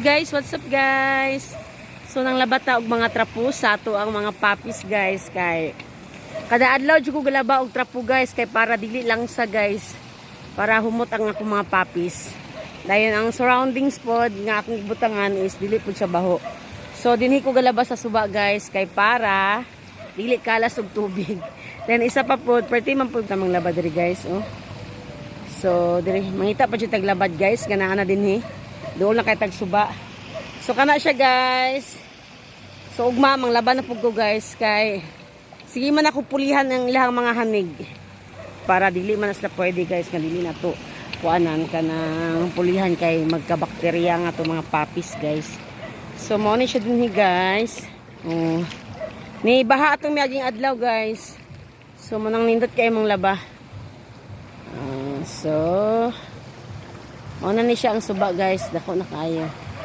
guys, what's up guys? So nang labata og mga trapo sa ato ang mga puppies guys kay kada adlaw jud ko galaba og trapo guys kay para dili lang sa guys para humot ang akong mga puppies. Dayon ang surroundings pod nga akong ibutangan is dili pud sa baho. So dinhi ko galaba sa suba guys kay para dili kalas og tubig. Then isa pa pod perti man pud tamang labad diri guys, oh. So diri mangita pa jud taglabad guys ganahan na dinhi. Doon na kay tagsuba. So kana siya guys. So ugma mang laban na pud ko guys kay sige man ako pulihan ang ilahang mga hanig para dili man sila pwede guys nga dili na to kuanan kanang pulihan kay magkabakterya nga to mga puppies guys. So mo ni siya dinhi guys. Oh. Ni baha atong miaging adlaw guys. So manang nindot kay mong laba. So, na ni siya ang suba guys, dako na kayo.